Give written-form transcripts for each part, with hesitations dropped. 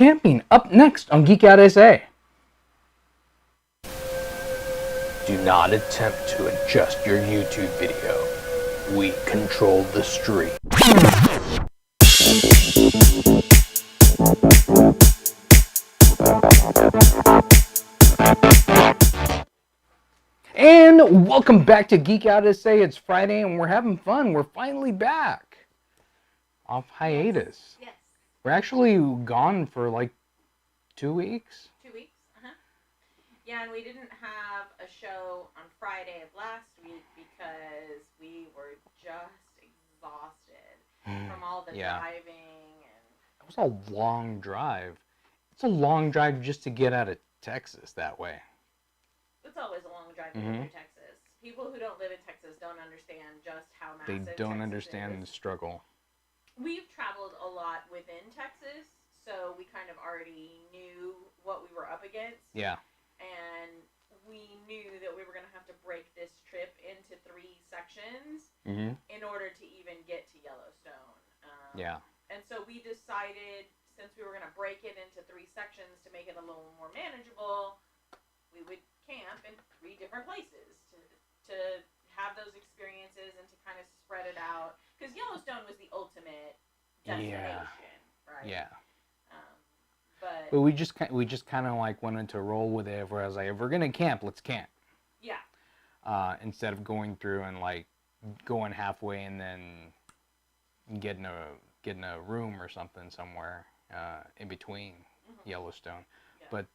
Camping up next on Geek Out SA. Do not attempt to adjust your YouTube video. We control the stream. And welcome back to Geek Out SA. It's Friday and we're having fun. We're finally back. Off hiatus. Yes. We're actually gone for like 2 weeks. 2 weeks. Yeah, and we didn't have a show on Friday of last week because we were just exhausted from all the driving and. It was a long drive. It's a long drive just to get out of Texas that way. It's always a long drive to get through Texas. People who don't live in Texas don't understand just how massive They don't Texas understand is. the struggle. We've traveled a lot within Texas, so we kind of already knew what we were up against. Yeah. And we knew that we were going to have to break this trip into 3 sections in order to even get to Yellowstone. And so we decided, since we were going to break it into 3 sections to make it a little more manageable, we would camp in 3 different places to have those experiences and to kind of spread it out. Because Yellowstone was the ultimate destination, right? Yeah. But we just kind of like wanted to roll with it. Where I was like, if we're gonna camp, let's camp. Yeah. Instead of going through and like going halfway and then getting a room or something somewhere in between Yellowstone. Yeah. But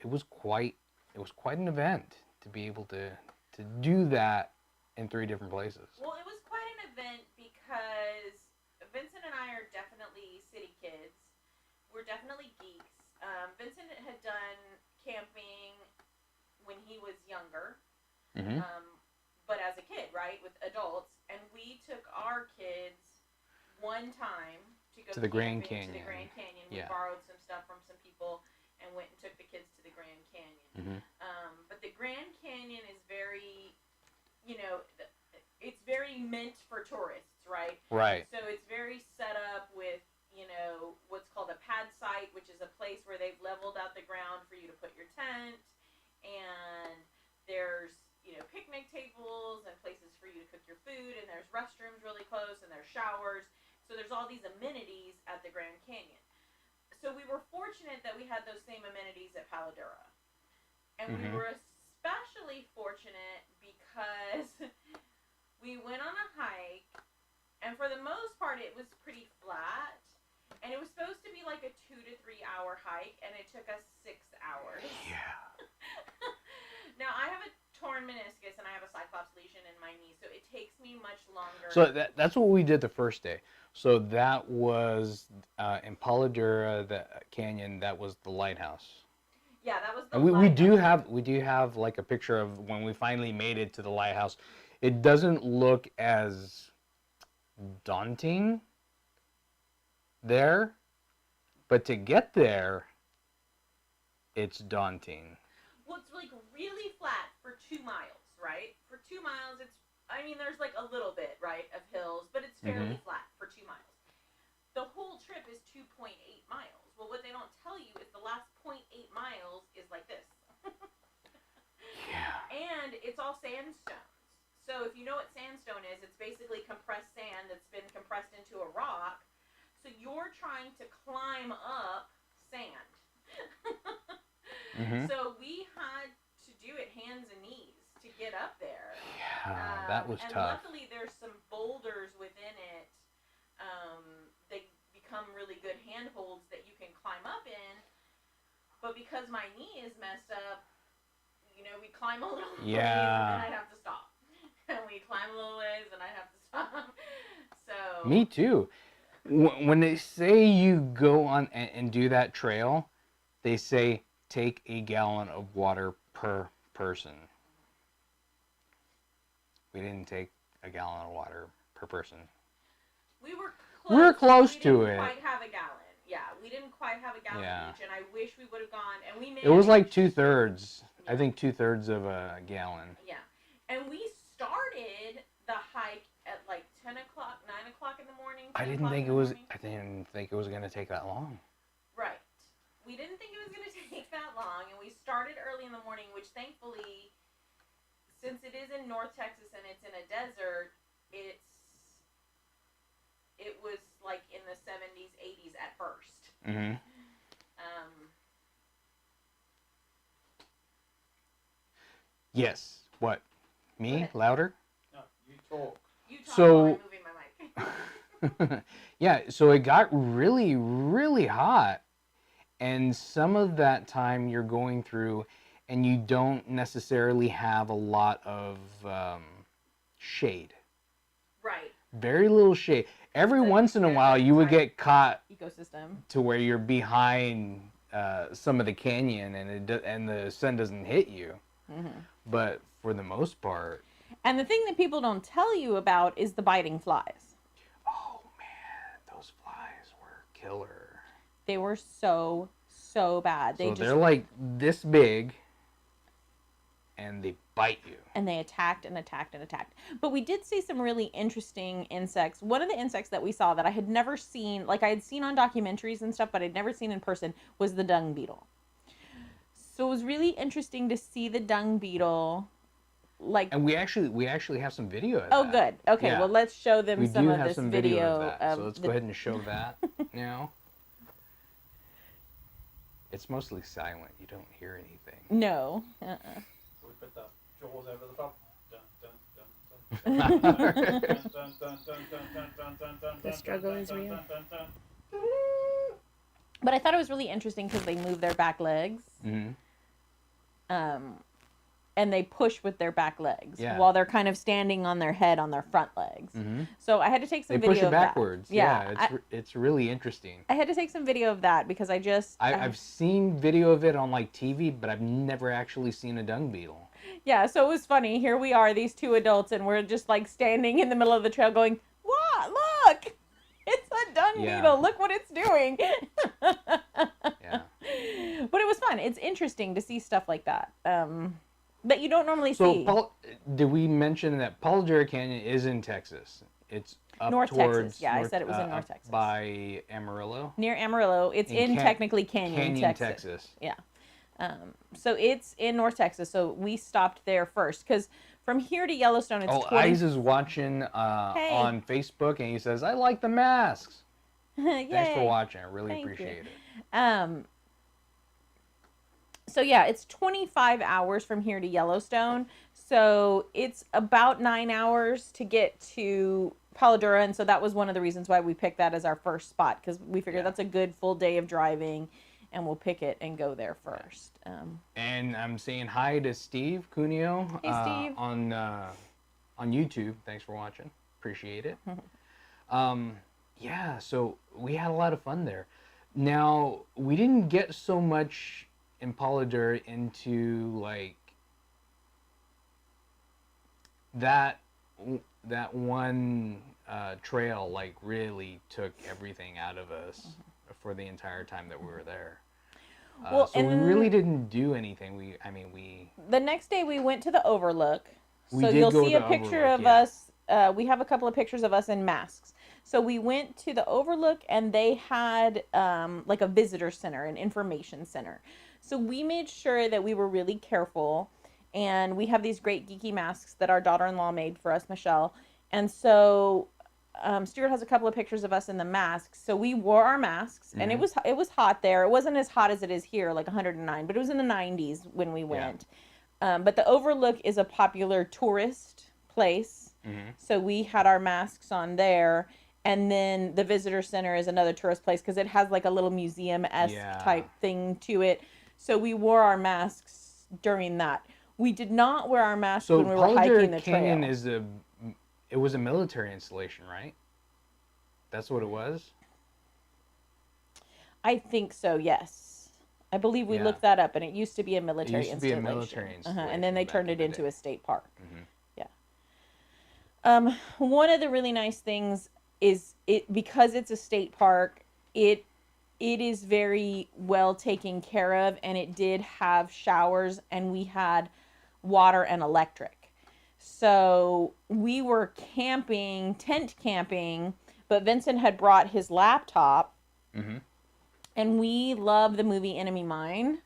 it was quite an event to be able to do that in 3 different places. Well, it was quite an event because Vincent and I are definitely city kids. We're definitely geeks. Vincent had done camping when he was younger, but as a kid, right, with adults. And we took our kids one time to go to the Grand camping, Canyon. To the Grand Canyon. We Yeah. borrowed some stuff from some people and went and took the kids to the Grand Canyon. But the Grand Canyon is very, it's very meant for tourists, right? Right. So it's very set up with, what's called a pad site, which is a place where they've leveled out the ground for you to put your tent. And there's, picnic tables and places for you to cook your food. And there's restrooms really close and there's showers. So there's all these amenities at the Grand Canyon. So we were fortunate that we had those same amenities at Palo Dura. And we were especially fortunate because we went on a hike, and for the most part it was pretty flat, and it was supposed to be like a 2 to 3 hour hike, and it took us 6 hours. Yeah. Now, I have a torn meniscus, and I have a cyclops lesion in my knee, so it takes me much longer. So that's what we did the first day. So that was in Palo Dura, the canyon. That was the lighthouse. Yeah, that was the and lighthouse. we do have like a picture of when we finally made it to the lighthouse. It doesn't look as daunting there, but to get there, it's daunting. Well, it's like really flat for 2 miles, right? For 2 miles, there's like a little bit, right, of hills, but it's fairly flat for 2 miles. The whole trip is 2.8 miles. Well, what they don't tell you is the last 0.8 miles is like this. Yeah. And it's all sandstones. So if you know what sandstone is, it's basically compressed sand that's been compressed into a rock. So you're trying to climb up sand. So we had to do it hands and knees to get up there. Yeah, that was and tough. Luckily, there's some boulders within it. They become really good handholds that you can climb up in. But because my knee is messed up, we climb a little ways and then I'd have to stop. And we climb a little ways and I'd have to stop. So. Me too. When they say you go on and do that trail, they say take a gallon of water per person. We didn't take a gallon of water per person. We were close. We were close to it. We didn't quite have a gallon. Yeah, we didn't quite have a gallon each, and I wish we would have gone. And we managed. It was like 2/3. Yeah. I think 2/3 of a gallon. Yeah, and we started the hike at like 10 o'clock, 9 o'clock in the morning. I didn't think it was. I didn't think it was gonna take that long. Right. which thankfully, since it is in North Texas and it's in a desert, it was like in the 70s, 80s at first. Mm-hmm. Yes. What? Me? Louder? No, you talk. You talk So- while I'm moving my mic. Yeah, so it got really, really hot. And some of that time you're going through and you don't necessarily have a lot of shade. Right. Very little shade. Every Like once in a very while you would tight get caught ecosystem. to where you're behind some of the canyon and and the sun doesn't hit you. Mm-hmm. But for the most part... And the thing that people don't tell you about is the biting flies. Oh, man, those flies were killer. They were so bad. They're like this big, and they bite you. And they attacked and attacked and attacked. But we did see some really interesting insects. One of the insects that we saw that I had never seen, like I had seen on documentaries and stuff, but I'd never seen in person, was the dung beetle. So it was really interesting to see the dung beetle. And we actually have some video of Oh, that. good. Okay, Yeah. well, let's show them We some do of have this some video of that. of So let's go ahead and show that now. It's mostly silent. You don't hear anything. No. So we put the jaws over the top. Dun, dun, dun, dun. The struggle is real. But I thought it was really interesting because they move their back legs. Mm-hmm. And they push with their back legs Yeah. while they're kind of standing on their head on their front legs. Mm-hmm. So I had to take some They video push it of backwards. that. Yeah, it's really interesting. I had to take some video of that because I've seen video of it on like TV, but I've never actually seen a dung beetle. Yeah, so it was funny. Here we are, these two adults, and we're just like standing in the middle of the trail going, "What? Look! It's a dung beetle. Look what it's doing." Yeah. But it was fun. It's interesting to see stuff like that. That you don't normally see. So, did we mention that Palo Dura Canyon is in Texas? It's up North towards Texas. Yeah, I said it was in North up Texas. by Amarillo. Near Amarillo. It's in technically Canyon, Texas. Yeah. So it's in North Texas. So we stopped there first because from here to Yellowstone, it's 20... Ives is watching on Facebook, and he says, "I like the masks." Thanks for watching. I really appreciate it. So yeah, it's 25 hours from here to Yellowstone. So it's about 9 hours to get to Palo Dura, and so that was one of the reasons why we picked that as our first spot, because we figured that's a good full day of driving, and we'll pick it and go there first. And I'm saying hi to Steve Cuneo. Hey, Steve. On YouTube. Thanks for watching. Appreciate it. Yeah, so we had a lot of fun there. Now, we didn't get so much in Palo Dura into like that one trail like really took everything out of us for the entire time that we were there. Well, so we really didn't do anything. The next day we went to the Overlook. We So did you'll go see to a picture Overlook, of yeah. us. We have a couple of pictures of us in masks. So we went to the Overlook, and they had like a visitor center, an information center. So we made sure that we were really careful, and we have these great geeky masks that our daughter-in-law made for us, Michelle. And so Stuart has a couple of pictures of us in the masks. So we wore our masks, and it was hot there. It wasn't as hot as it is here, like 109, but it was in the 90s when we went. But the Overlook is a popular tourist place. So we had our masks on there. And then the visitor center is another tourist place because it has like a little museum-esque type thing to it. So we wore our masks during that. We did not wear our masks when we were hiking the trail. Canyon it was a military installation, right? That's what it was? I think so, yes. I believe we looked that up, and it used to be a military installation. And then they turned it into a state park. Yeah. One of the really nice things is because it's a state park, it is very well taken care of, and it did have showers, and we had water and electric. So we were tent camping, but Vincent had brought his laptop, and we love the movie Enemy Mine.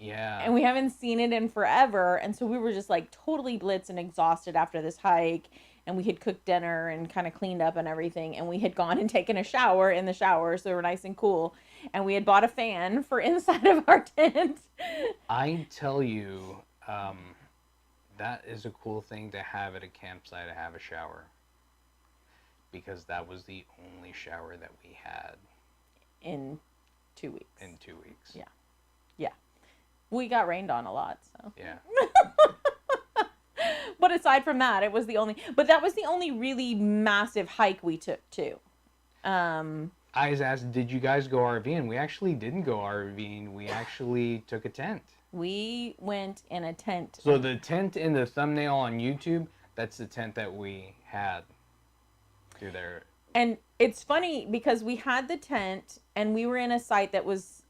Yeah. And we haven't seen it in forever. And so we were just like totally blitzed and exhausted after this hike. And we had cooked dinner and kind of cleaned up and everything. And we had gone and taken a shower in the shower. So we were nice and cool. And we had bought a fan for inside of our tent. I tell you, that is a cool thing to have at a campsite, to have a shower. Because that was the only shower that we had In 2 weeks. in 2 weeks. Yeah. We got rained on a lot, so. Yeah. But aside from that, that was the only really massive hike we took too. I was asked, did you guys go RVing? We actually didn't go RVing. We actually took a tent. We went in a tent. So the tent in the thumbnail on YouTube, that's the tent that we had through there. And it's funny because we had the tent and we were in a site that was,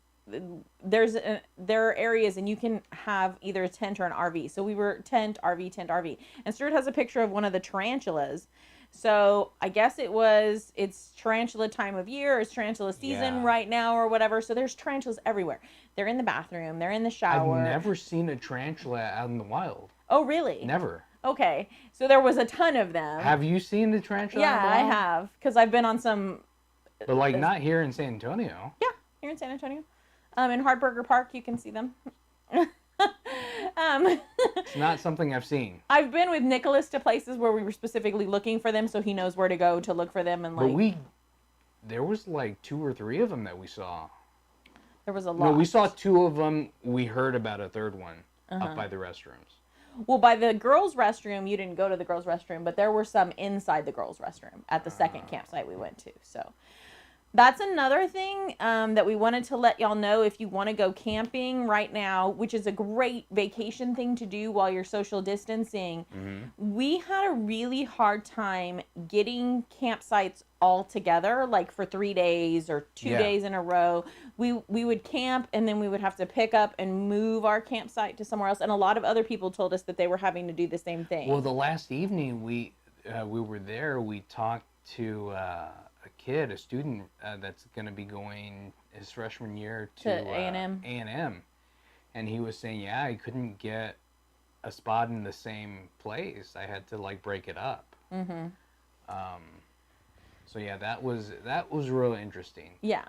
there are areas and you can have either a tent or an RV. So we were tent, RV. And Stuart has a picture of one of the tarantulas. So I guess it's tarantula time of year, it's tarantula season right now or whatever. So there's tarantulas everywhere. They're in the bathroom, they're in the shower. I've never seen a tarantula out in the wild. Oh, really? Never. Okay. So there was a ton of them. Have you seen the tarantula? Yeah, out in the I wild? have. Because I've been on some. But like not here in San Antonio. Yeah, here in San Antonio. In Hardburger Park, you can see them. It's not something I've seen. I've been with Nicholas to places where we were specifically looking for them, so he knows where to go to look for them. And like, But there was like 2 or 3 of them that we saw. there was a lot. No, we saw 2 of them. We heard about a third one up by the restrooms. Well, by the girls' restroom, you didn't go to the girls' restroom, but there were some inside the girls' restroom at the second campsite we went to. So that's another thing that we wanted to let y'all know. If you want to go camping right now, which is a great vacation thing to do while you're social distancing, we had a really hard time getting campsites all together, like for 3 days or 2 days in a row. We would camp and then we would have to pick up and move our campsite to somewhere else. And a lot of other people told us that they were having to do the same thing. Well, the last evening we were there, we talked to a student that's going to be going his freshman year to A&M. A&M. And he was saying, yeah, I couldn't get a spot in the same place. I had to like break it up. So yeah, that was really interesting. Yeah.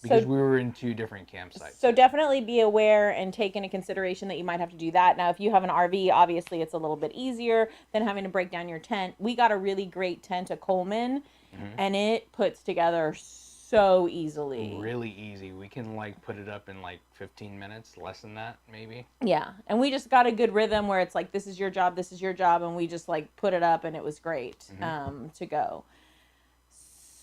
Because we were in 2 different campsites. So definitely be aware and take into consideration that you might have to do that. Now, if you have an RV, obviously it's a little bit easier than having to break down your tent. We got a really great tent at Coleman, and it puts together so easily. Really easy. We can like put it up in like 15 minutes, less than that maybe. Yeah, and we just got a good rhythm where it's like, this is your job, and we just like put it up and it was great to go.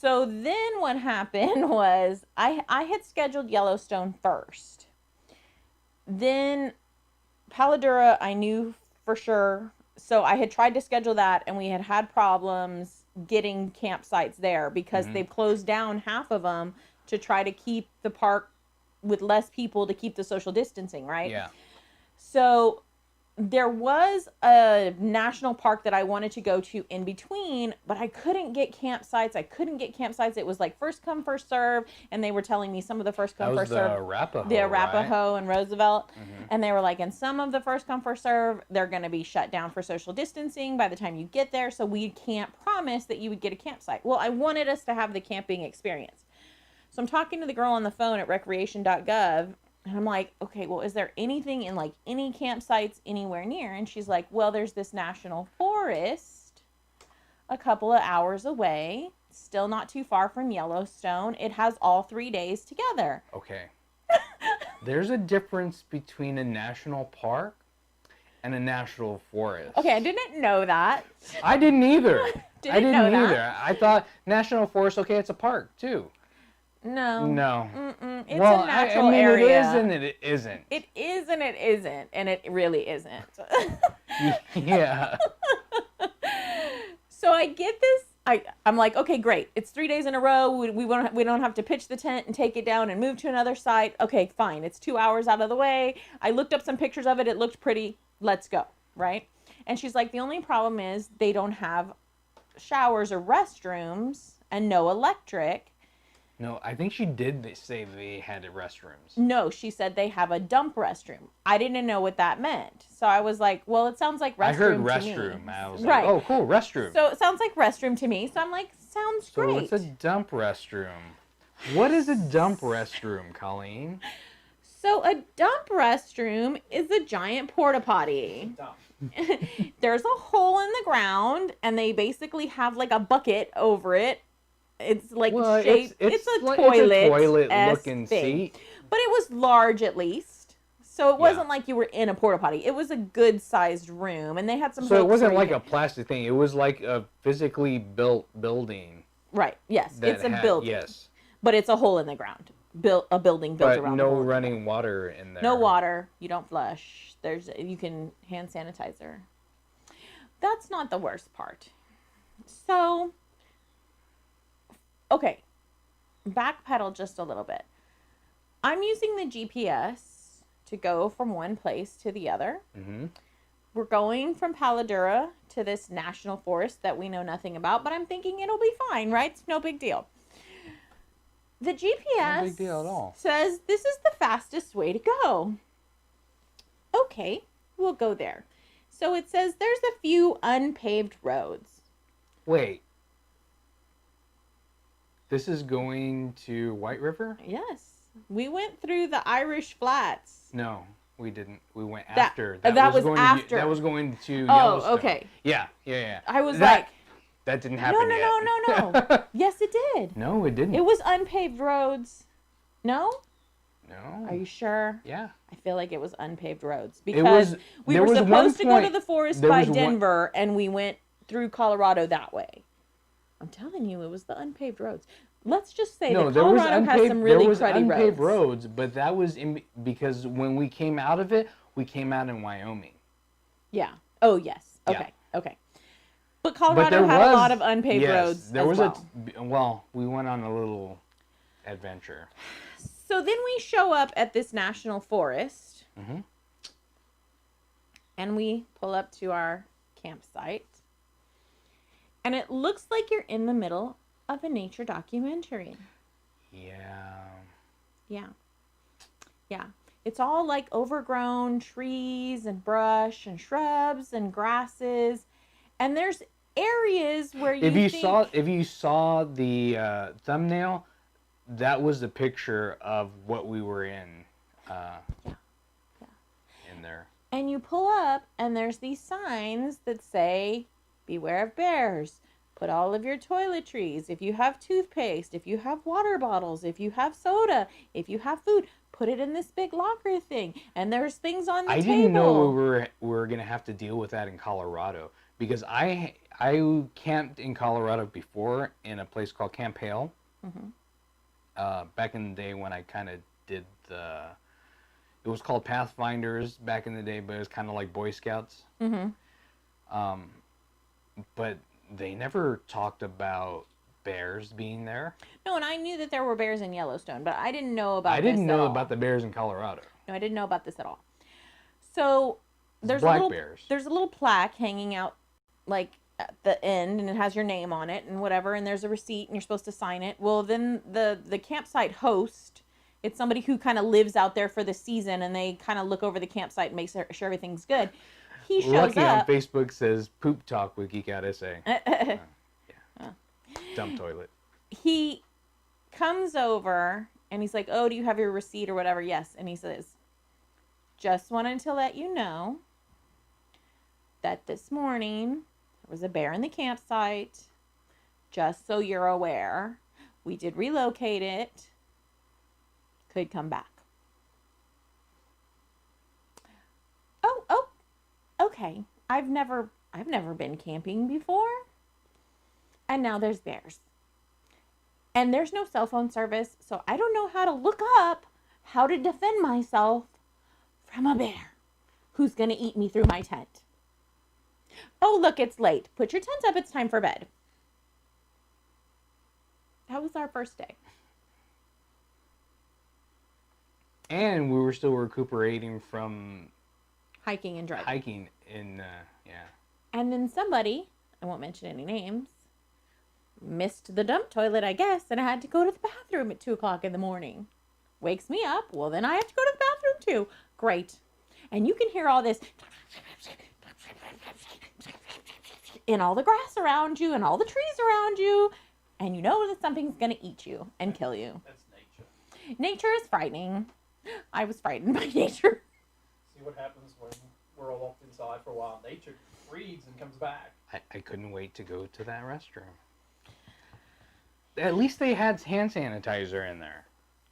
So then what happened was I had scheduled Yellowstone first. Then Palo Dura I knew for sure. So I had tried to schedule that and we had problems getting campsites there because they've closed down half of them to try to keep the park with less people to keep the social distancing, right? Yeah. So there was a national park that I wanted to go to in between, but I couldn't get campsites. It was like first come, first serve. And they were telling me some of the first come, first serve. Arapahoe, The Arapahoe right? and Roosevelt. And they were like, and some of the first come, first serve, they're going to be shut down for social distancing by the time you get there. So we can't promise that you would get a campsite. Well, I wanted us to have the camping experience. So I'm talking to the girl on the phone at recreation.gov. And I'm like, okay, well, is there anything in like any campsites anywhere near? And she's like, well, there's this national forest a couple of hours away, still not too far from Yellowstone. It has all 3 days together. Okay. There's a difference between a national park and a national forest. Okay, I didn't know that. I didn't either. Didn't know that. I thought national forest, okay, it's a park too. No. No. It's Well, a natural I mean, area. it is and it isn't. It is and it isn't, and it really isn't. Yeah. So I get this. I'm like, okay, great. It's 3 days in a row. We don't have to pitch the tent and take it down and move to another site. Okay, fine. It's 2 hours out of the way. I looked up some pictures of it. It looked pretty. Let's go. Right? And she's like, the only problem is they don't have showers or restrooms and no electric. No, I think she did say they had restrooms. No, she said they have a dump restroom. I didn't know what that meant. So I was like, well, it sounds like restroom I heard to restroom. me. I was Right. like, oh, cool, restroom. So it sounds like restroom to me. So I'm like, sounds So great. what's a dump restroom? What is a dump restroom, Colleen? So a dump restroom is a giant porta potty. Dumb. There's a hole in the ground, and they basically have like a bucket over it. It's like Well, shaped. It's a like- toilet. It's a toilet-looking thing. seat. But it was large at least. So it wasn't Yeah. like you were in a porta potty. It was a good sized room, and they had some. So it hooks wasn't where like you a plastic thing. It was like a physically built building. right. Yes, that it's a had- building. Yes, But it's a hole in the ground. Built a building built but around. no the hole in the running ground. water in there. No water. You don't flush. You can hand sanitizer. That's not the worst part. So, okay, backpedal just a little bit. I'm using the GPS to go from one place to the other. Mm-hmm. We're going from Palo Dura to this national forest that we know nothing about, but I'm thinking it'll be fine, right? It's no big deal. The GPS No big deal at all. says this is the fastest way to go. Okay, we'll go there. So it says there's a few unpaved roads. Wait. This is going to White River? Yes, we went through the Irish Flats. No, we didn't. We went That- after. that was going after. that was going to Oh, Yellowstone. okay. Yeah. I was That- like, That didn't no, happen no, yet. no, no, no. Yes, it did. No, it didn't. It was unpaved roads. No? No. Are you sure? Yeah. I feel like it was unpaved roads It because was. we there were was one supposed to go to point- the forest there by was one- Denver and we went through Colorado that way. I'm telling you, it was the unpaved roads. Let's just say No, that there was Colorado unpaved. has some really there was cruddy unpaved roads. roads, but that was because when we came out of it, we came out in Wyoming. Yeah. Oh, yes. Yeah. Okay. Okay. But Colorado there had a was- lot of unpaved yes, roads there as was well. well, we went on a little adventure. So then we show up at this national forest Mhm. and we pull up to our campsite. And it looks like you're in the middle of a nature documentary. Yeah. Yeah. Yeah. It's all like overgrown trees and brush and shrubs and grasses. And there's areas where you If you think, saw the thumbnail, that was the picture of what we were in. In there. and you pull up and there's these signs that say, beware of bears. Put all of your toiletries. If you have toothpaste, if you have water bottles, if you have soda, if you have food, put it in this big locker thing. And there's things on the I table. didn't know we were gonna have to deal with that in Colorado because I camped in Colorado before in a place called Camp Hale. Back in the day when I kind of did it was called Pathfinders back in the day, but it was kind of like Boy Scouts. But they never talked about bears being there. No, and I knew that there were bears in Yellowstone, but I didn't know about I didn't this know at all. about the bears in Colorado. No, I didn't know about this at all. So there's Black a little bears. there's a little plaque hanging out like at the end, and it has your name on it and whatever, and there's a receipt and you're supposed to sign it. Well, then the campsite host, it's somebody who kind of lives out there for the season, and they kind of look over the campsite and make sure everything's good. He shows Lucky on up. Facebook says poop talk with Geek Out SA. Dump toilet. He comes over and he's like, "Oh, do you have your receipt or whatever?" Yes. And he says, "Just wanted to let you know that this morning there was a bear in the campsite. Just so you're aware, we did relocate it. Could come back." Oh, okay. I've never been camping before. And now there's bears. And there's no cell phone service, so I don't know how to look up how to defend myself from a bear who's going to eat me through my tent. Oh, look, it's late. Put your tent up. It's time for bed. That was our first day. And we were still recuperating from Hiking and driving. hiking in, And then somebody, I won't mention any names, Missed the dump toilet, I guess, and I had to go to the bathroom at 2 o'clock in the morning. Wakes me up. Well, then I have to go to the bathroom too. Great. And you can hear all this in all the grass around you and all the trees around you. And you know that something's going to eat you and kill you. That's nature. Nature is frightening. I was frightened by nature. See what happens when we're all locked inside for a while. Nature breeds and comes back. I couldn't wait to go to that restroom. At least they had hand sanitizer in there.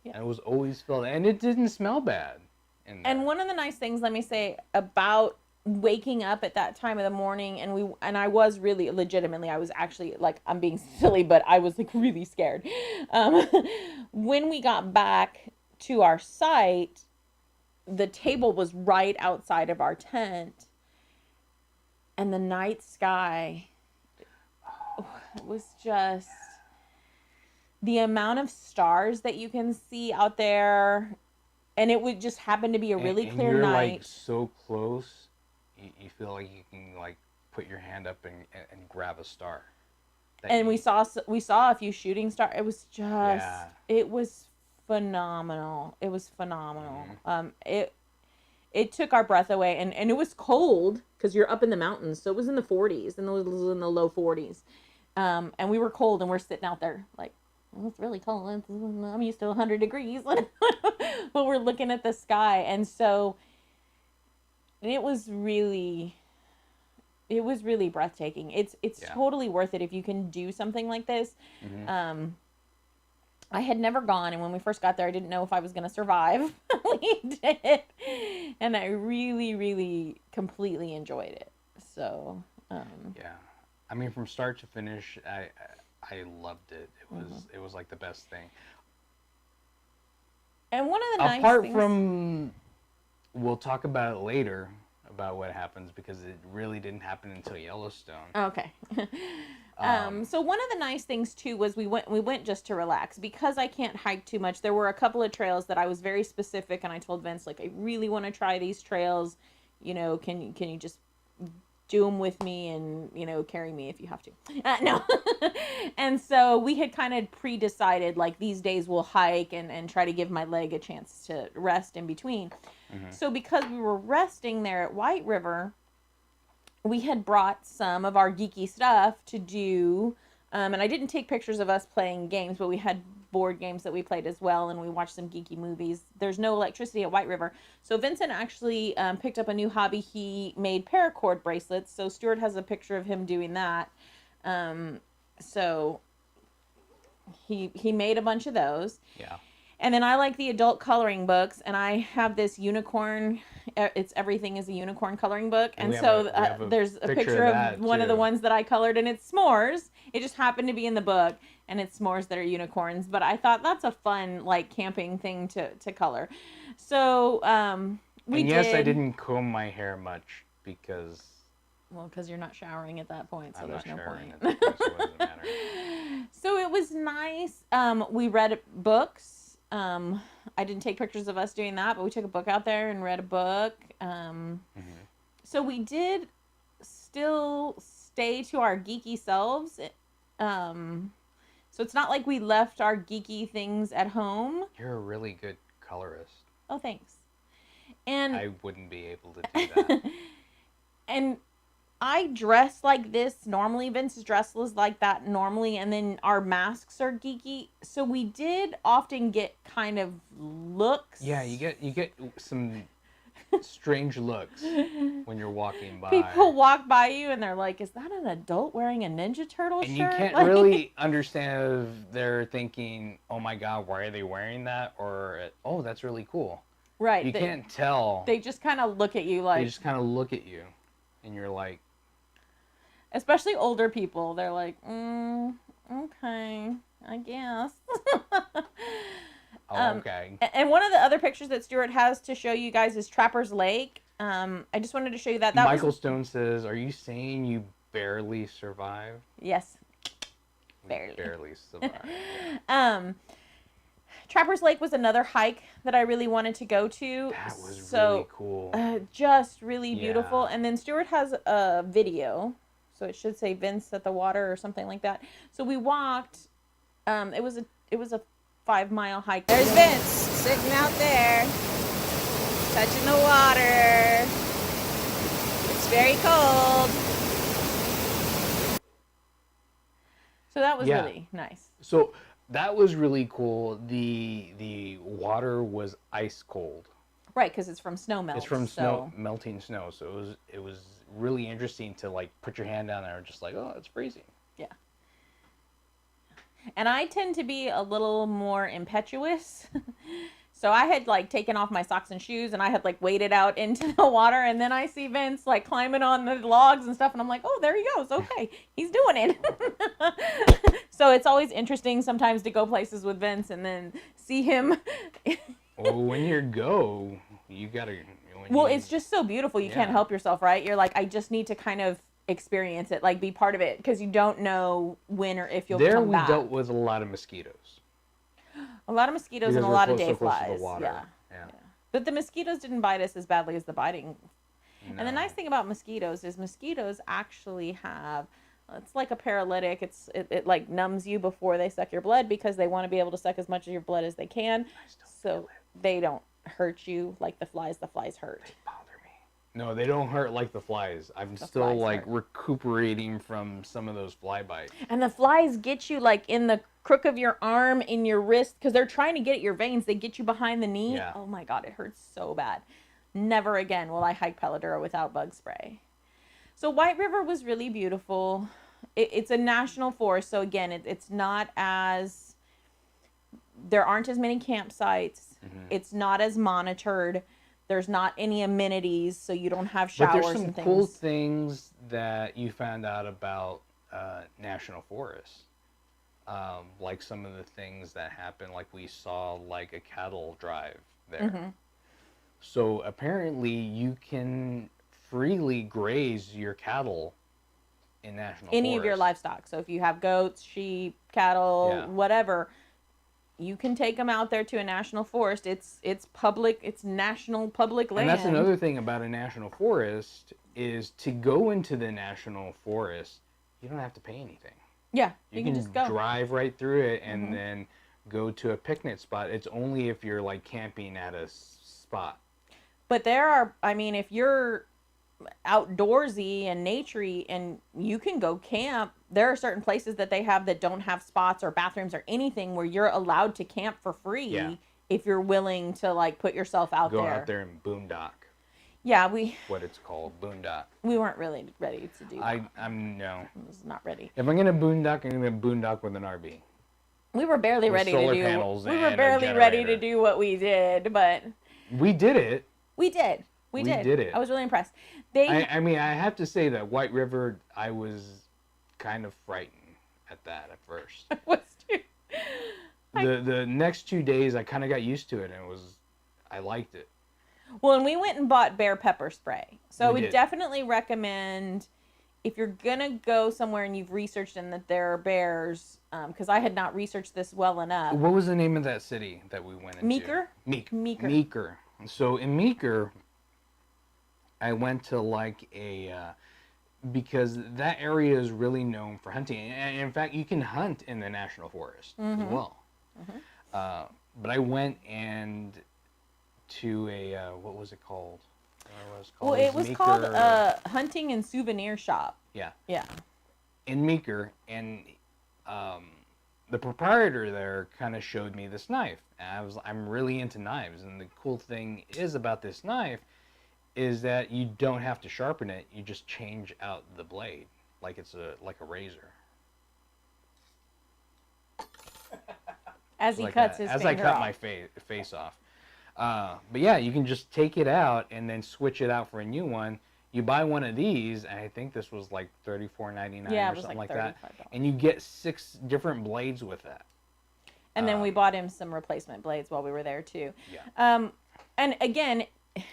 Yeah. And it was always filled. And it didn't smell bad in there. And one of the nice things, let me say, about waking up at that time of the morning, and I was really legitimately, I was actually, like, I'm being silly, but I was, like, really scared. When we got back to our site, the table was right outside of our tent, and the night sky was just the amount of stars that you can see out there, and it would just happen to be a really clear you're night. Like so close, you feel like you can like put your hand up and grab a star. And we saw a few shooting stars. It was just, it was phenomenal. It was phenomenal. Mm-hmm. It took our breath away, and it was cold because you're up in the mountains, so it was in the 40s, and it was in the low 40s, and we were cold, and we're sitting out there like, well, it's really cold. I'm used to 100 degrees, but we're looking at the sky, and so it was really breathtaking. It's totally worth it if you can do something like this. Mm-hmm. I had never gone, and when we first got there, I didn't know if I was going to survive. We did, and I really, really completely enjoyed it. So, yeah, I mean, from start to finish, I loved it. It was like the best thing. And one of the nice apart things, from, we'll talk about it later about what happens because it really didn't happen until Yellowstone. Okay. So one of the nice things too was we went just to relax because I can't hike too much. There were a couple of trails that I was very specific, and I told Vince, like, I really want to try these trails. You know, can you just do them with me and, you know, carry me if you have to. No. And so we had kind of pre-decided, like, these days we'll hike and try to give my leg a chance to rest in between. Mm-hmm. So because we were resting there at White River, we had brought some of our geeky stuff to do, and I didn't take pictures of us playing games, but we had board games that we played as well, and we watched some geeky movies. There's no electricity at White River, so Vincent actually picked up a new hobby. He made paracord bracelets, so Stuart has a picture of him doing that. So he made a bunch of those. Yeah. And then I like the adult coloring books, and I have this unicorn. It's Everything is a Unicorn coloring book, and so there's a picture of one of the ones that I colored, and it's s'mores. It just happened to be in the book, and it's s'mores that are unicorns. But I thought that's a fun, like, camping thing to color. So Yes, I didn't comb my hair much because. Well, because you're not showering at that point, so there's no point. At that point, so it doesn't matter. So it was nice. We read books. I didn't take pictures of us doing that, but we took a book out there and read a book. So we did still stay to our geeky selves. So it's not like we left our geeky things at home. You're a really good colorist. Oh, thanks. And I wouldn't be able to do that. And I dress like this normally. Vince's dress was like that normally, and then our masks are geeky. So we did often get kind of looks. Yeah, you get some strange looks when you're walking by. People walk by you and they're like, "Is that an adult wearing a Ninja Turtle shirt?" And you can't really understand if they're thinking, "Oh my God, why are they wearing that?" or "Oh, that's really cool." Right. You can't tell. They just kind of look at you like. They just kind of look at you, and you're like. Especially older people, they're like, okay, I guess. Okay. And one of the other pictures that Stuart has to show you guys is Trapper's Lake. I just wanted to show you that. Michael Stone says, "Are you saying you barely survived?" Yes. Barely. Barely survived. Yeah. Trapper's Lake was another hike that I really wanted to go to. That was really cool. Just really beautiful. And then Stuart has a video. So it should say Vince at the water or something like that. So we walked. It was a 5-mile hike. There's Vince sitting out there, touching the water. It's very cold. So that was really nice. So that was really cool. The water was ice cold. Right, because it's from snow melt. It's from snow, melting snow. So it was really interesting to like put your hand down there and just like, oh, it's freezing. Yeah. And I tend to be a little more impetuous. So I had like taken off my socks and shoes and I had like waded out into the water, and then I see Vince like climbing on the logs and stuff, and I'm like, oh, there he goes. Okay, he's doing it. So it's always interesting sometimes to go places with Vince and then see him. Well, when you go, you gotta. It's just so beautiful. You can't help yourself, right? You're like, I just need to kind of experience it, like be part of it, because you don't know when or if you'll come back. There we dealt with a lot of mosquitoes. A lot of mosquitoes and a lot of day close to flies. the water. Yeah. But the mosquitoes didn't bite us as badly as the biting. No. And the nice thing about mosquitoes is mosquitoes actually have, it's like a paralytic. It like numbs you before they suck your blood, because they want to be able to suck as much of your blood as they can. So they don't hurt you like the flies. The flies hurt. They bother me. No, they don't hurt like the flies. I'm still like recuperating from some of those fly bites. And the flies get you like in the crook of your arm, in your wrist, because they're trying to get at your veins. They get you behind the knee. Yeah. Oh my God, it hurts so bad. Never again will I hike Palo Dura without bug spray. So White River was really beautiful. It's a national forest, so again, it's not as, there aren't as many campsites. Mm-hmm. It's not as monitored. There's not any amenities, so you don't have showers and things. But there's some cool things that you found out about national forests. Like some of the things that happen, like we saw like a cattle drive there. Mm-hmm. So apparently you can freely graze your cattle in national Any forests. Of your livestock. So if you have goats, sheep, cattle, whatever, you can take them out there to a national forest. It's public, it's national public land. And that's another thing about a national forest, is to go into the national forest, you don't have to pay anything. Yeah, you can just go. Drive right through it and then go to a picnic spot. It's only if you're like camping at a spot. But there are, I mean, if you're outdoorsy and naturey and you can go camp, there are certain places that they have that don't have spots or bathrooms or anything where you're allowed to camp for free if you're willing to like put yourself out there. Go out there and boondock. Yeah, what it's called, boondock. We weren't really ready to do that. I'm no. I was not ready. If I'm gonna boondock, I'm gonna boondock with an RV. We were barely ready to do. We were barely ready to do what we did, but we did it. We did. We did it. I was really impressed. I mean, I have to say that White River, I was kind of frightened at that at first. I was too. The next 2 days, I kind of got used to it, and I liked it. Well, and we went and bought bear pepper spray. So we definitely recommend, if you're going to go somewhere and you've researched and that there are bears, because I had not researched this well enough. What was the name of that city that we went into? Meeker. So in Meeker, I went to like because that area is really known for hunting. And in fact, you can hunt in the national forest as well. Mm-hmm. But I went to a, what was it called? It was called a hunting and souvenir shop. Yeah. Yeah. In Meeker, and the proprietor there kind of showed me this knife. And I'm really into knives, and the cool thing is about this knife is that you don't have to sharpen it. You just change out the blade like it's like a razor. As he cuts his finger off. As I cut my face off. But yeah, you can just take it out and then switch it out for a new one. You buy one of these, and I think this was like $34.99 or something like that. And you get 6 different blades with that. And then we bought him some replacement blades while we were there too. Yeah. And again,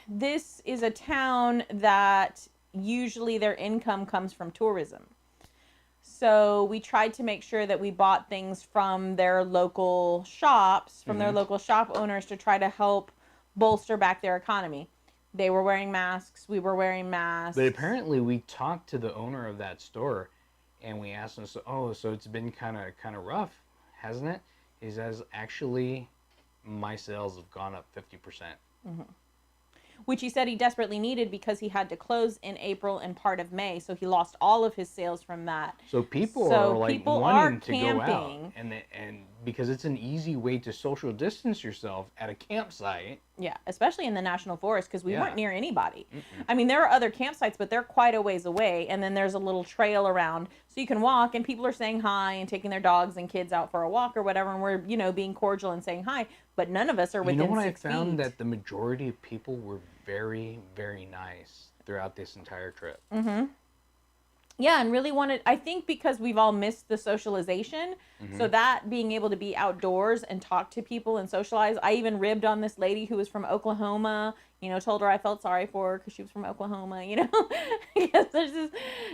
this is a town that usually their income comes from tourism. So we tried to make sure that we bought things from their local shops, from their local shop owners, to try to help bolster back their economy. They were wearing masks. We were wearing masks. But apparently, we talked to the owner of that store, and we asked him, so it's been kind of rough, hasn't it? He says, actually, my sales have gone up 50%. Mm-hmm. Which he said he desperately needed because he had to close in April and part of May, so he lost all of his sales from that. So people are like wanting to go out, camping. and because it's an easy way to social distance yourself at a campsite. Yeah, especially in the national forest, because we Yeah. weren't near anybody. Mm-mm. I mean, there are other campsites, but they're quite a ways away, and then there's a little trail around, so you can walk, and people are saying hi and taking their dogs and kids out for a walk or whatever, and we're, being cordial and saying hi, but none of us are within 6 feet. You know what I found? That the majority of people were very, very nice throughout this entire trip. Mm-hmm. Yeah, and really wanted, I think because we've all missed the socialization, so that being able to be outdoors and talk to people and socialize. I even ribbed on this lady who was from Oklahoma, told her I felt sorry for her because she was from Oklahoma, Because there's this,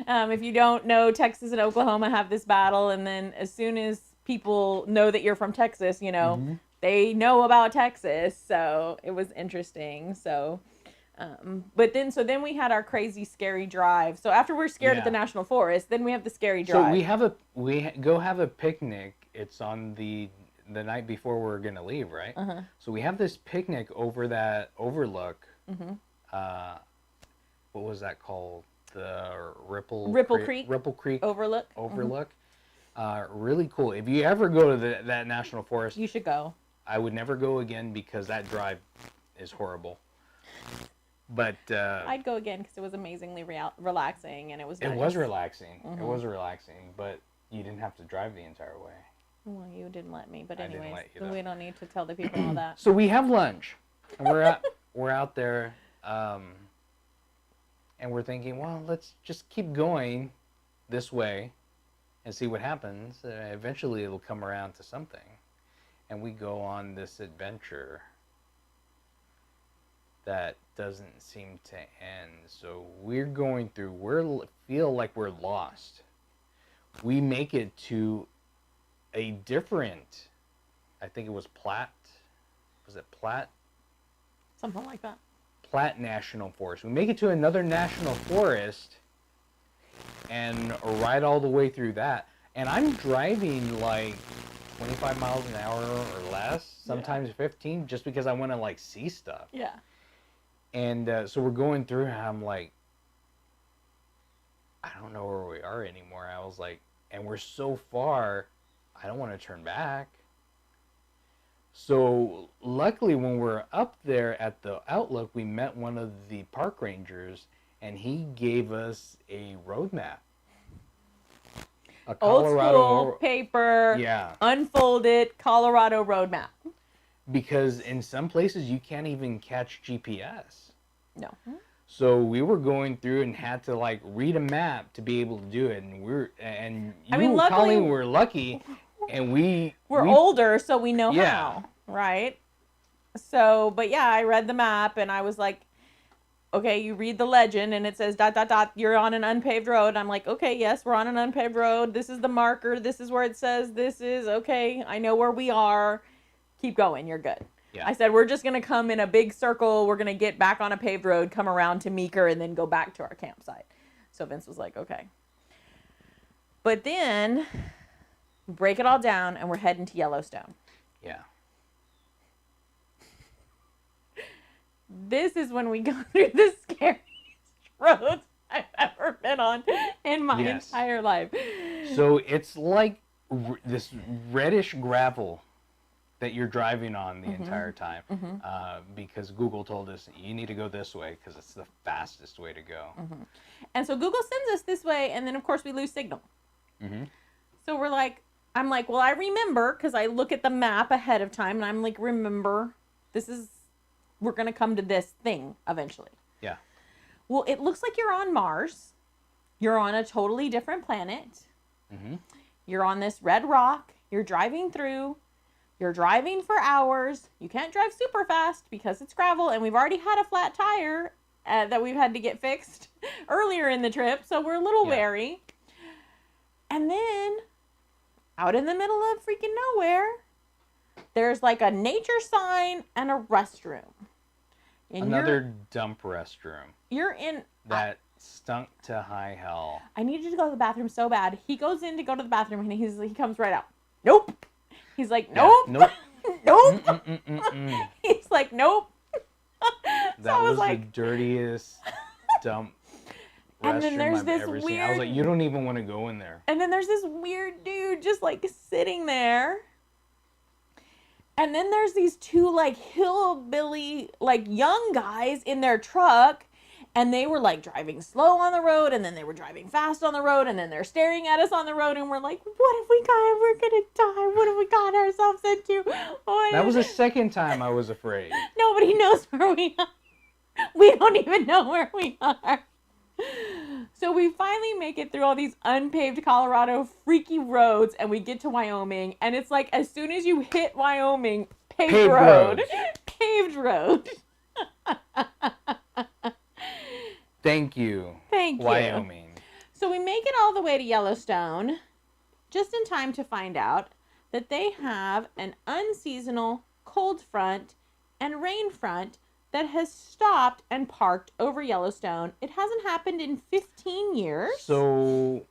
if you don't know, Texas and Oklahoma have this battle, and then as soon as people know that you're from Texas, they know about Texas, so it was interesting, so... But then we had our crazy scary drive. So after we're scared at the national forest, then we have the scary drive. So we go have a picnic. It's on the night before we're gonna leave, right? Uh-huh. So we have this picnic over that overlook. Mm-hmm. What was that called? The Ripple Creek Overlook. Really cool. If you ever go to that national forest, You should go. I would never go again because that drive is horrible. But I'd go again because it was amazingly relaxing, and it was nice. It was relaxing. Mm-hmm. It was relaxing, but you didn't have to drive the entire way. Well, you didn't let me, but I didn't anyways, let you, so though. we don't need to tell the people all that. So we have lunch, and we're out there, and we're thinking, well, let's just keep going this way and see what happens. Eventually, it'll come around to something, and we go on this adventure that doesn't seem to end. So we're going through, feel like we're lost. We make it to a different, I think it was Platte. Was it Platte? Something like that. Platte National Forest. We make it to another national forest and ride all the way through that. And I'm driving like 25 miles an hour or less, sometimes 15, just because I want to see stuff. Yeah. And so we're going through, and I'm like, I don't know where we are anymore. I was like, and we're so far, I don't want to turn back. So luckily, when we're up there at the Outlook, we met one of the park rangers, and he gave us a road map. A Colorado Old school paper. Yeah. Unfolded Colorado road map. Because in some places you can't even catch GPS. No. So we were going through and had to read a map to be able to do it, and luckily, Colleen, were lucky, and we're older, so we know how, right? So, but yeah, I read the map and I was like, okay, you read the legend and it says ... you're on an unpaved road. I'm like, okay, yes, we're on an unpaved road. This is the marker. This is where it says this is. Okay, I know where we are. Keep going. You're good. Yeah. I said, we're just going to come in a big circle. We're going to get back on a paved road, come around to Meeker, and then go back to our campsite. So Vince was like, okay. But then we break it all down and we're heading to Yellowstone. Yeah. This is when we go through the scariest roads I've ever been on in my entire life. So it's like this reddish gravel that you're driving on the entire time, because Google told us you need to go this way because it's the fastest way to go. And so Google sends us this way, and then of course we lose signal. So I'm like, well, I remember, because I look at the map ahead of time, and I'm like, remember, we're gonna come to this thing eventually. Yeah. Well, it looks like you're on Mars. You're on a totally different planet. You're on this red rock. You're driving through. You're driving for hours. You can't drive super fast because it's gravel, and we've already had a flat tire that we've had to get fixed earlier in the trip, so we're a little wary. And then, out in the middle of freaking nowhere, there's a nature sign and a restroom. And Another dump restroom you're in. that stunk to high hell. I need you to go to the bathroom so bad. He goes in to go to the bathroom and he comes right out. Nope. He's like, nope. Yeah, nope. Nope. Mm-mm-mm-mm-mm. He's like, nope. That I was like, the dirtiest dump And restroom then there's I've this ever seen. I weird- was like, you don't even want to go in there. and then there's this weird dude just like sitting there. And then there's these two like hillbilly, like young guys in their truck. And they were like driving slow on the road, and then they were driving fast on the road, and then they're staring at us on the road, and we're like, what if we got, we're gonna die? What have we got ourselves into? That was the second time I was afraid. Nobody knows where we are. We don't even know where we are. So we finally make it through all these unpaved Colorado freaky roads, and we get to Wyoming, and it's like as soon as you hit Wyoming, paved road. roads. Paved road. Thank you, Thank you. Wyoming. So we make it all the way to Yellowstone, just in time to find out that they have an unseasonal cold front and rain front that has stopped and parked over Yellowstone. It hasn't happened in 15 years. So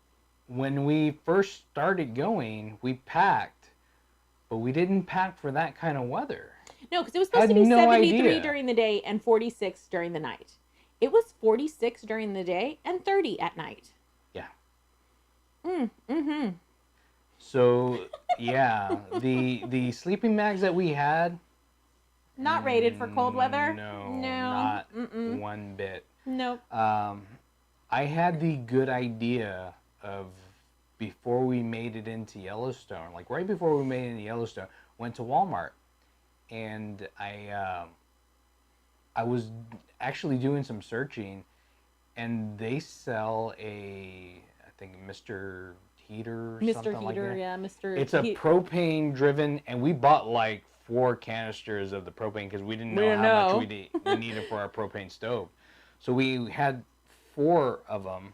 when we first started going, we packed, but we didn't pack for that kind of weather. No, because it was supposed to Had be no 73 idea. during the day and 46 during the night. It was 46 during the day and 30 at night. Yeah. Mm-hmm. So yeah, the sleeping bags that we had, Not rated for cold weather? No, No. not Mm-mm. one bit. Nope. I had the good idea of before we made it into Yellowstone, like right before we made it into Yellowstone, went to Walmart, and I was actually doing some searching, and they sell I think Mr. Heater or Mr. something like Heater, that. yeah, Mr. It's a propane driven, and we bought like 4 canisters of the propane because we didn't know how much we needed for our propane stove. So we had 4 of them,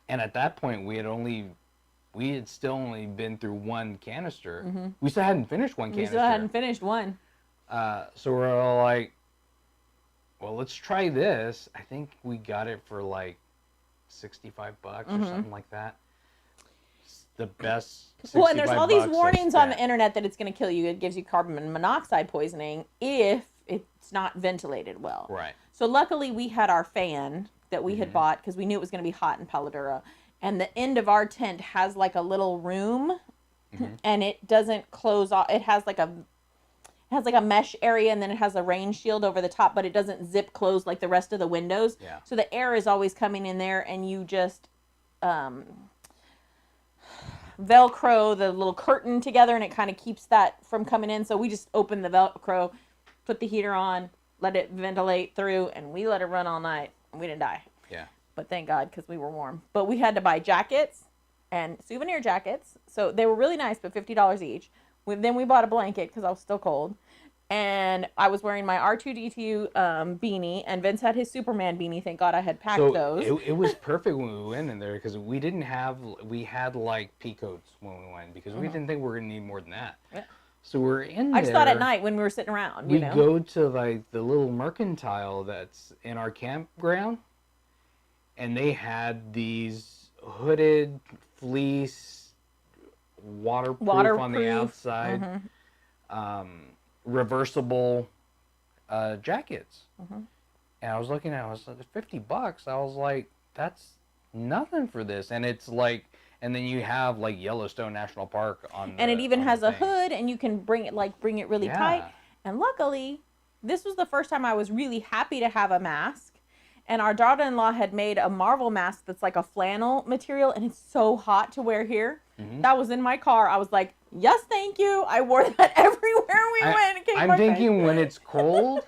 and at that point we had still only been through 1 canister. Mm-hmm. We still hadn't finished 1 We canister. still hadn't finished one. So we're all like, well, let's try this. I think we got it for like $65 or something like that. It's the best. Well, and there's all these $65 warnings I on the spent. internet that it's going to kill you. It gives you carbon monoxide poisoning if it's not ventilated well. Right. So luckily we had our fan that we had Mhm. bought because we knew it was going to be hot in Palo Dura. And the end of our tent has like a little room, Mhm. and it doesn't close off. It has like a mesh area, and then it has a rain shield over the top, but it doesn't zip close like the rest of the windows. Yeah. So the air is always coming in there, and you just Velcro the little curtain together, and it kind of keeps that from coming in. So we just opened the Velcro, put the heater on, let it ventilate through, and we let it run all night. And we didn't die. Yeah. But thank God, because we were warm. But we had to buy jackets and souvenir jackets. So they were really nice, but $50 each. Then we bought a blanket because I was still cold. And I was wearing my R2D2 beanie, and Vince had his Superman beanie. Thank God I had packed So those. it was perfect when we went in there because we had like pea coats when we went because we didn't think we were gonna need more than that. Yeah. So we're in there. I just thought at night when we were sitting around, We you know. go to like the little mercantile that's in our campground, and they had these hooded fleece, waterproof on the Waterproof. outside, Mhm. reversible jackets. Mhm. And I was looking at it, I was like, $50. I was like, that's nothing for this. And it's like, and then you have like Yellowstone National Park on And it even on has the a thing. hood, and you can bring it really tight. Yeah. And luckily, this was the first time I was really happy to have a mask. And our daughter-in-law had made a Marvel mask that's like a flannel material, and it's so hot to wear here. Mhm. That was in my car. I was like, yes, thank you. I wore that everywhere we went. It came I'm perfect. thinking when it's cold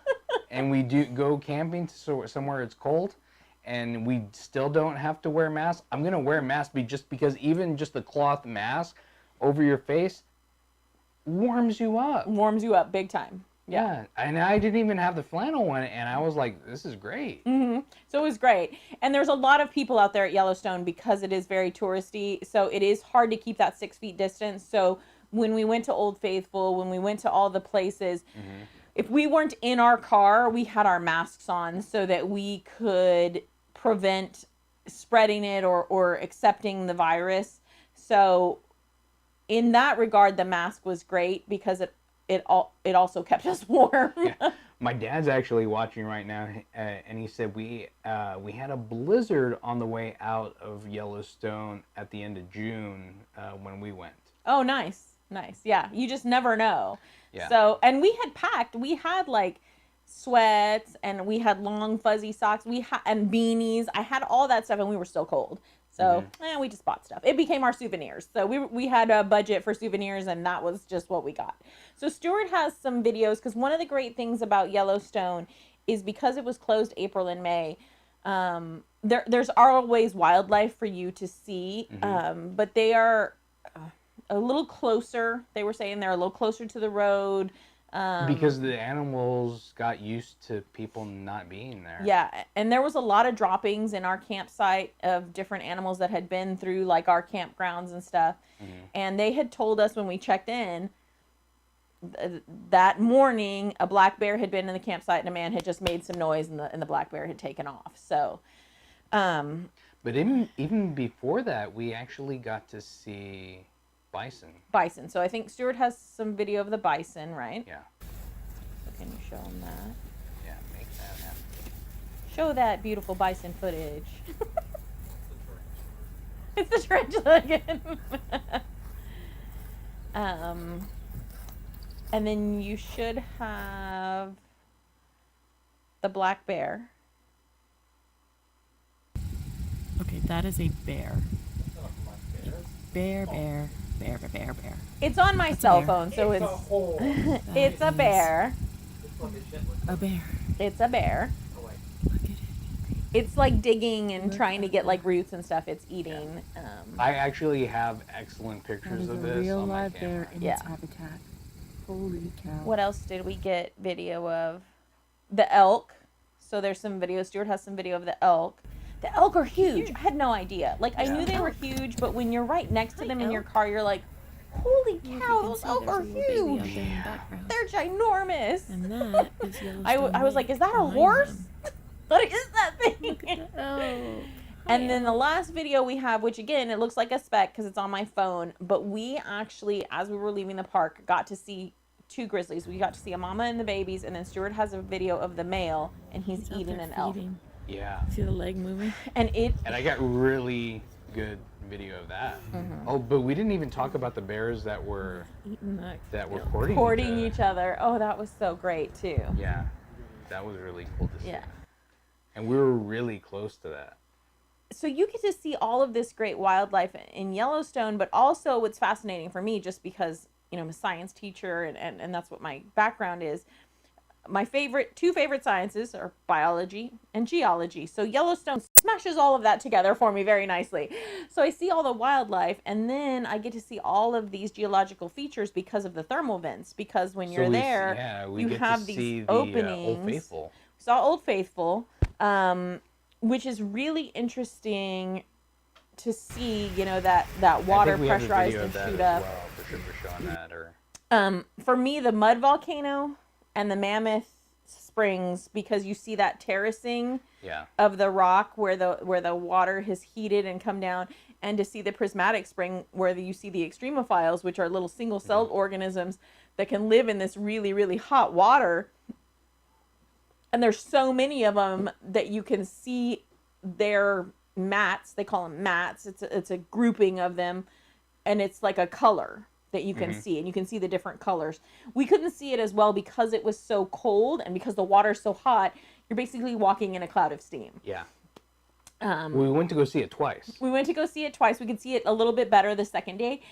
and we do go camping somewhere it's cold and we still don't have to wear masks, I'm going to wear a mask just because even just the cloth mask over your face warms you up. Warms you up big time. Yeah. And I didn't even have the flannel one, and I was like, this is great. Mm-hmm. So it was great. And there's a lot of people out there at Yellowstone because it is very touristy. So it is hard to keep that 6 feet distance. So when we went to Old Faithful, when we went to all the places, if we weren't in our car, we had our masks on so that we could prevent spreading it or accepting the virus. So in that regard, the mask was great because it also kept us warm. Yeah. My dad's actually watching right now, and he said we had a blizzard on the way out of Yellowstone at the end of June when we went. Oh, nice. Yeah, you just never know. Yeah. So, and we had packed. We had like sweats, and we had long fuzzy socks. And beanies. I had all that stuff, and we were still cold. So, we just bought stuff. It became our souvenirs. So we had a budget for souvenirs, and that was just what we got. So Stuart has some videos, because one of the great things about Yellowstone is because it was closed April and May, there's always wildlife for you to see, but they are a little closer. They were saying they're a little closer to the road. Because the animals got used to people not being there. Yeah, and there was a lot of droppings in our campsite of different animals that had been through like our campgrounds and stuff. And they had told us when we checked in that morning a black bear had been in the campsite and a man had just made some noise and the black bear had taken off. So, but even before that, we actually got to see bison. So I think Stuart has some video of the bison, right? Yeah. So can you show him that? Yeah, make that happen. Show that beautiful bison footage. It's the tarantula again. And then you should have the black bear. Okay, that is a bear. Bear. It's on my cell phone, so it's it's a bear. A bear. It's a bear. Look at it. It's like digging and trying to get like roots and stuff. It's eating. I actually have excellent That pictures is a of this real on my live camera. bear in Yeah. its habitat. Holy cow. What else did we get video of? The elk. So there's some video. Stuart has some video of the elk. The elk are huge. I had no idea. Like, I knew they were huge, but when you're right next to them in your car, you're like, holy cow, those elk are huge. They're ginormous. And that is Yellowstone I was like, is that a behind horse? them. What is that thing? Oh. And then the last video we have, which again, it looks like a speck because it's on my phone, but we actually, as we were leaving the park, got to see 2 grizzlies. We got to see a mama and the babies, and then Stuart has a video of the male, and he's out eating there an elk. feeding. Yeah. See the leg moving? And I got really good video of that. Oh, but we didn't even talk about the bears that were Eating that. courting each other. Oh, that was so great too. Yeah, that was really cool to see. Yeah. And we were really close to that. So you get to see all of this great wildlife in Yellowstone, but also what's fascinating for me, just because, I'm a science teacher and that's what my background is. My 2 favorite sciences are biology and geology. So Yellowstone smashes all of that together for me very nicely. So I see all the wildlife, and then I get to see all of these geological features because of the thermal vents. Because when you're there, you have these openings. Old Faithful. We saw Old Faithful, which is really interesting to see. That water pressurized and shoot up. Well, for sure, we're showing that. For me, the mud volcano and the Mammoth Springs, because you see that terracing of the rock where the water has heated and come down, and to see the prismatic spring where you see the extremophiles, which are little single-celled organisms that can live in this really, really hot water. And there's so many of them that you can see their mats. They call them mats. It's a grouping of them, and it's like a color that you can see, and you can see the different colors. We couldn't see it as well because it was so cold, and because the water's so hot, you're basically walking in a cloud of steam. Yeah. We went to go see it twice. We could see it a little bit better the second day.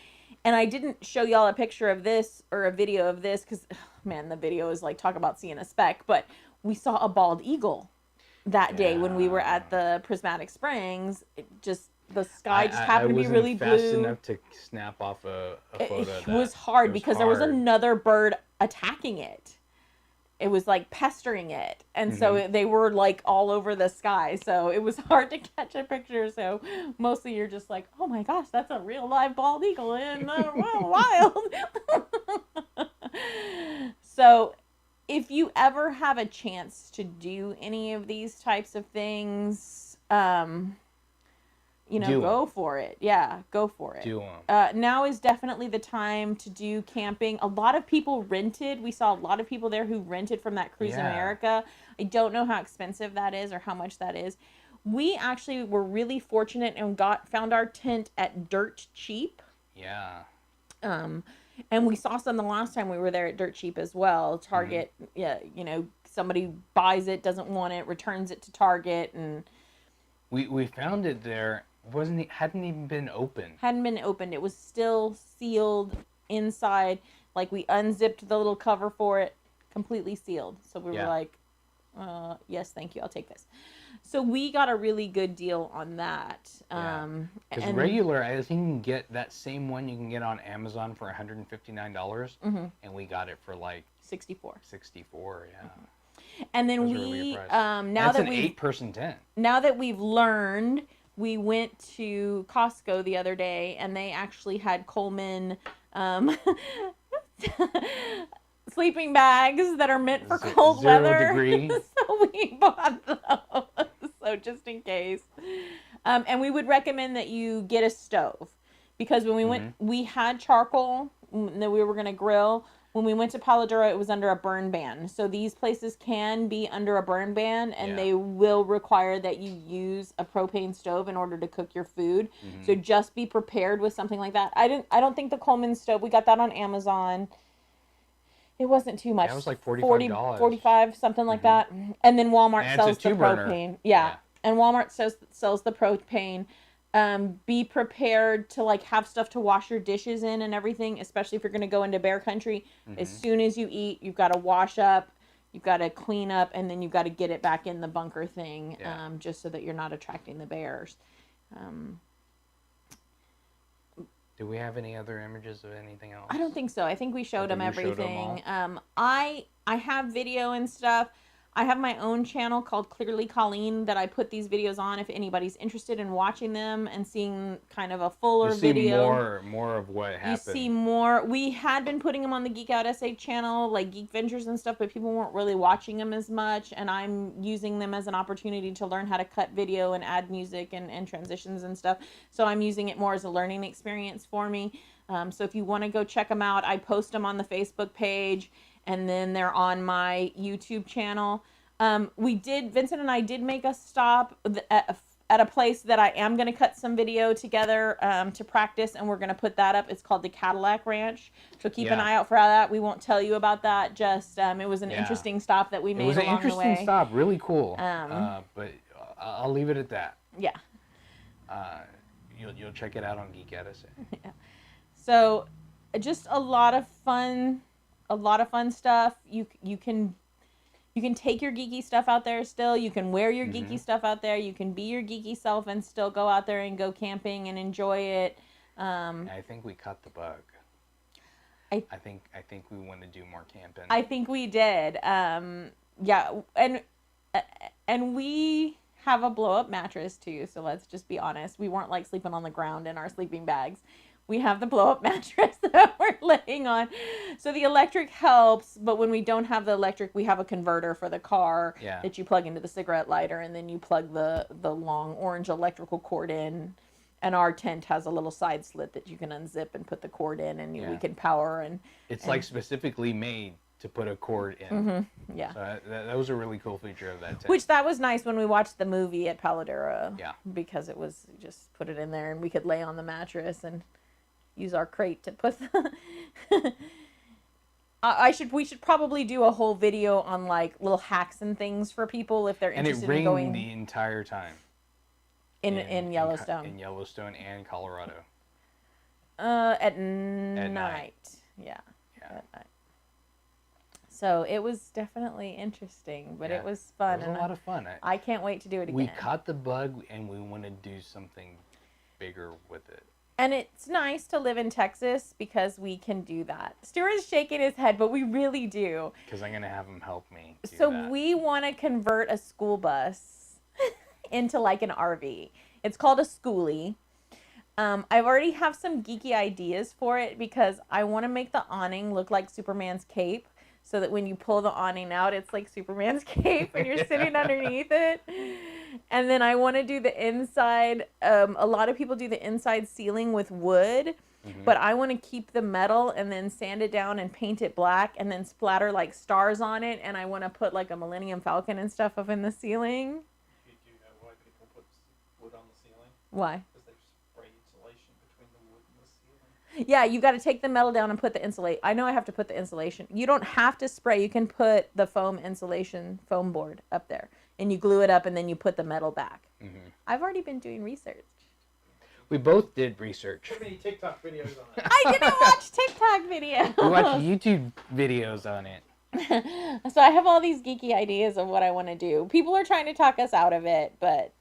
And I didn't show y'all a picture of this or a video of this because, man, the video is like, talk about seeing a speck. But we saw a bald eagle that day when we were at the Prismatic Springs. The sky just happened to be really blue. I wasn't fast enough to snap off a photo of that. It was hard because there was another bird attacking it. It was like pestering it. And so they were like all over the sky. So it was hard to catch a picture. So mostly you're just like, oh my gosh, that's a real live bald eagle in the wild. So if you ever have a chance to do any of these types of things, you know, Do 'em. go for it. Yeah, go for it. Do them. Now is definitely the time to do camping. A lot of people rented. We saw a lot of people there who rented from that Cruise Yeah. America. I don't know how expensive that is or how much that is. We actually were really fortunate and found our tent at Dirt Cheap. Yeah. And we saw some the last time we were there at Dirt Cheap as well. Target, yeah, you know, somebody buys it, doesn't want it, returns it to Target, and We found it there. Hadn't even been open. hadn't been opened. It was still sealed inside. Like, we unzipped the little cover for it, completely sealed. So we were Yeah. like, yes, thank you, I'll take this. So we got a really good deal on that. Yeah. Because and regular, I think you can get that same one you can get on Amazon for $159, Mhm. and we got it for like 64. $64. Yeah. And then Those are a really we good price. now That's that an we 8-person tent. now that we've learned, we went to Costco the other day and they actually had Coleman sleeping bags that are meant for cold 0 weather. degree. So we bought those. So just in case. And we would recommend that you get a stove because when we went, we had charcoal that we were going to grill. When we went to Palo Dura, it was under a burn ban. So these places can be under a burn ban, and Yeah. they will require that you use a propane stove in order to cook your food. So just be prepared with something like that. I don't think the Coleman stove, we got that on Amazon. It wasn't too much. That was like $40, $45. 45, something like that. And then Walmart And it's a sells the 2-burner. propane. Yeah. And Walmart sells the propane. Be prepared to like have stuff to wash your dishes in and everything, especially if you're going to go into bear country. As soon as you eat, you've got to wash up, you've got to clean up, and then you've got to get it back in the bunker thing, Yeah. just so that you're not attracting the bears. Do we have any other images of anything else? I don't think so. I think we showed them think we showed 'em everything. I have video and stuff. I have my own channel called Clearly Colleen that I put these videos on if anybody's interested in watching them and seeing kind of a fuller You see video. more of what You happened. see more. We had been putting them on the Geek Out SA channel, like Geek Ventures and stuff, but people weren't really watching them as much, and I'm using them as an opportunity to learn how to cut video and add music and transitions and stuff. So I'm using it more as a learning experience for me. So if you want to go check them out, I post them on the Facebook page, and then they're on my YouTube channel. Vincent and I did make a stop at a place that I am going to cut some video together to practice, and we're going to put that up. It's called the Cadillac Ranch. So keep an eye out for that. We won't tell you about that. Just it was an interesting stop that we made along the way. It was an interesting stop. Really cool. But I'll leave it at that. Yeah. You'll check it out on Geek Edison. Yeah. So just a lot of fun stuff. You can take your geeky stuff out there still. You can wear your geeky stuff out there. You can be your geeky self and still go out there and go camping and enjoy it. I think we caught the bug. I think we want to do more camping. I think we did. Yeah, and we have a blow up mattress too. So let's just be honest. We weren't like sleeping on the ground in our sleeping bags. We have the blow-up mattress that we're laying on. So the electric helps, but when we don't have the electric, we have a converter for the car that you plug into the cigarette lighter, and then you plug the long orange electrical cord in. And our tent has a little side slit that you can unzip and put the cord in, and we can power. And it's like specifically made to put a cord in. Yeah. So that was a really cool feature of that tent. Which that was nice when we watched the movie at Palo Dura. Yeah. Because it was just put it in there, and we could lay on the mattress and use our crate to put we should probably do a whole video on like little hacks and things for people if they're interested in going the entire time in Yellowstone. In Yellowstone and Colorado. At night. Yeah. At night. So it was definitely interesting, but it was fun. It was a lot of fun. I can't wait to do it again. We caught the bug and we want to do something bigger with it. And it's nice to live in Texas because we can do that. Stuart is shaking his head, but we really do. Because I'm going to have him help me do So that. we want to convert a school bus into like an RV. It's called a schoolie. I've already have some geeky ideas for it because I want to make the awning look like Superman's cape. so that when you pull the awning out, it's like Superman's cape and you're sitting underneath it. And then I want to do the inside. A lot of people do the inside ceiling with wood, but I want to keep the metal and then sand it down and paint it black and then splatter like stars on it. And I want to put like a Millennium Falcon and stuff up in the ceiling. Do you know why people put wood on the ceiling? Why? Because they spray insulation between the wood and the ceiling. Yeah, you got to take the metal down and put the insulation. I know I have to put the insulation. You don't have to spray. You can put the foam insulation foam board up there, and you glue it up, and then you put the metal back. I've already been doing research. We both did research. Too many TikTok videos on it. I didn't watch TikTok videos. We watched YouTube videos on it. So I have all these geeky ideas of what I want to do. People are trying to talk us out of it, but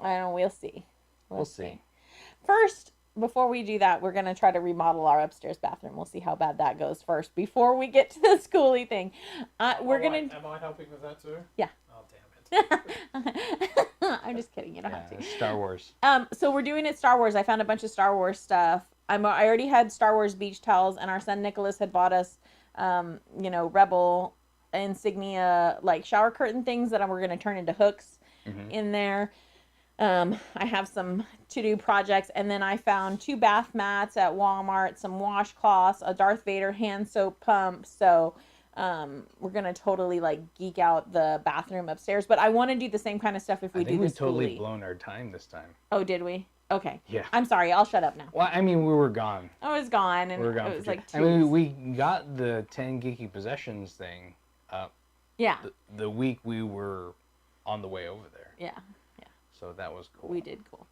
I don't know. We'll see. We'll see. First, before we do that, we're going to try to remodel our upstairs bathroom. We'll see how bad that goes first before we get to the schooly thing. We're going to... Am I helping with that too? Yeah. Oh, damn it. I'm just kidding. You don't have to. Star Wars. So we're doing it Star Wars. I found a bunch of Star Wars stuff. I already had Star Wars beach towels, and our son Nicholas had bought us, Rebel insignia, like shower curtain things that we're going to turn into hooks in there. I have some to-do projects, and then I found 2 bath mats at Walmart, some washcloths, a Darth Vader hand soap pump. So we're going to totally like geek out the bathroom upstairs, but I want to do the same kind of stuff if we I think do we this totally blown our time this time. Oh, did we? Okay. Yeah. I'm sorry. I'll shut up now. Well, I mean, we were gone. I was gone, and We were gone it was for like 2 I mean, weeks. we got the 10 geeky possessions thing up Yeah. the week we were on the way over there. Yeah. So that was cool. We did cool.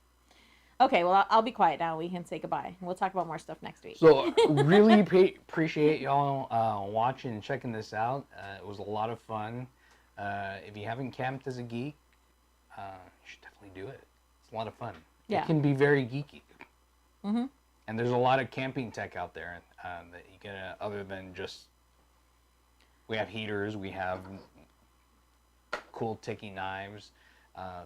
Okay, well, I'll be quiet now. We can say goodbye. We'll talk about more stuff next week. So really appreciate y'all watching and checking this out. It was a lot of fun. If you haven't camped as a geek, you should definitely do it. It's a lot of fun. Yeah. It can be very geeky. And there's a lot of camping tech out there that you can, other than just, we have heaters, we have cool ticking knives.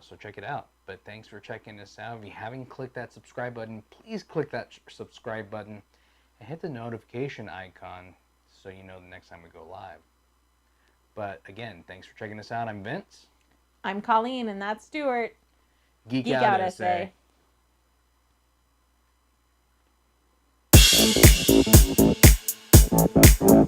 So check it out. But thanks for checking us out. If you haven't clicked that subscribe button, please click that subscribe button and hit the notification icon so you know the next time we go live. But again, thanks for checking us out. I'm Vince. I'm Colleen, and that's Stuart. Geek Geek out, out SA. SA.